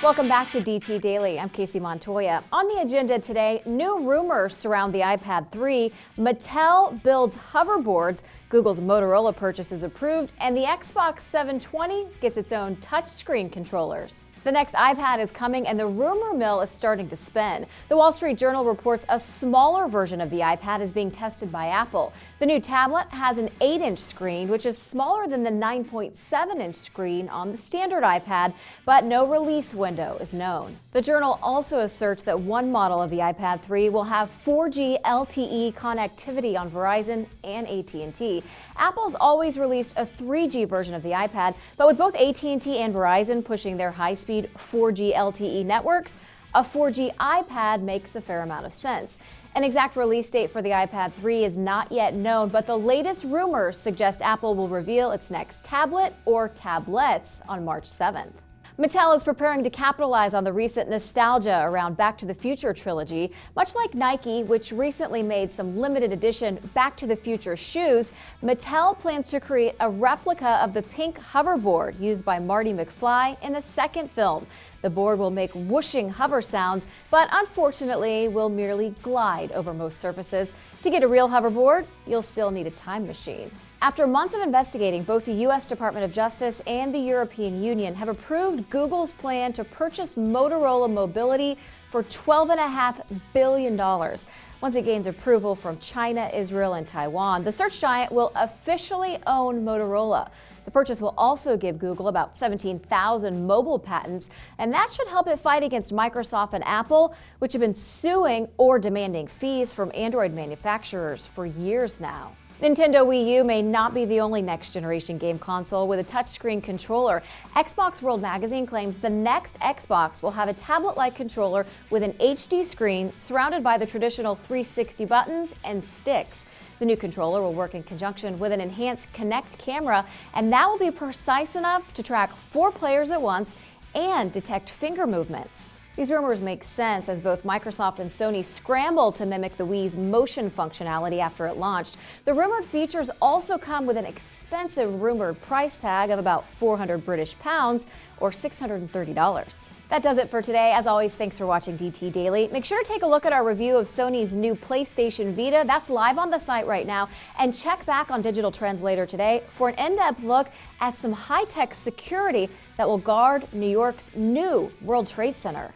Welcome back to DT Daily. I'm Casey Montoya. On the agenda today, new rumors surround the iPad 3, Mattel builds hoverboards, Google's Motorola purchase is approved, and the Xbox 720 gets its own touchscreen controllers. The next iPad is coming and the rumor mill is starting to spin. The Wall Street Journal reports a smaller version of the iPad is being tested by Apple. The new tablet has an 8-inch screen, which is smaller than the 9.7-inch screen on the standard iPad, but no release window is known. The Journal also asserts that one model of the iPad 3 will have 4G LTE connectivity on Verizon and AT&T. Apple's always released a 3G version of the iPad, but with both AT&T and Verizon pushing their high-speed 4G LTE networks, a 4G iPad makes a fair amount of sense. An exact release date for the iPad 3 is not yet known, but the latest rumors suggest Apple will reveal its next tablet or tablets on March 7th. Mattel is preparing to capitalize on the recent nostalgia around Back to the Future trilogy. Much like Nike, which recently made some limited edition Back to the Future shoes, Mattel plans to create a replica of the pink hoverboard used by Marty McFly in the second film. The board will make whooshing hover sounds, but unfortunately will merely glide over most surfaces. To get a real hoverboard, you'll still need a time machine. After months of investigating, both the U.S. Department of Justice and the European Union have approved Google's plan to purchase Motorola Mobility for $12.5 billion. Once it gains approval from China, Israel, and Taiwan, the search giant will officially own Motorola. The purchase will also give Google about 17,000 mobile patents, and that should help it fight against Microsoft and Apple, which have been suing or demanding fees from Android manufacturers for years now. Nintendo Wii U may not be the only next-generation game console with a touchscreen controller. Xbox World Magazine claims the next Xbox will have a tablet-like controller with an HD screen surrounded by the traditional 360 buttons and sticks. The new controller will work in conjunction with an enhanced Kinect camera, and that will be precise enough to track 4 players at once and detect finger movements. These rumors make sense as both Microsoft and Sony scrambled to mimic the Wii's motion functionality after it launched. The rumored features also come with an expensive rumored price tag of about 400 British pounds or $630. That does it for today. As always, thanks for watching DT Daily. Make sure to take a look at our review of Sony's new PlayStation Vita. That's live on the site right now. And check back on Digital Trends later today for an in-depth look at some high-tech security that will guard New York's new World Trade Center.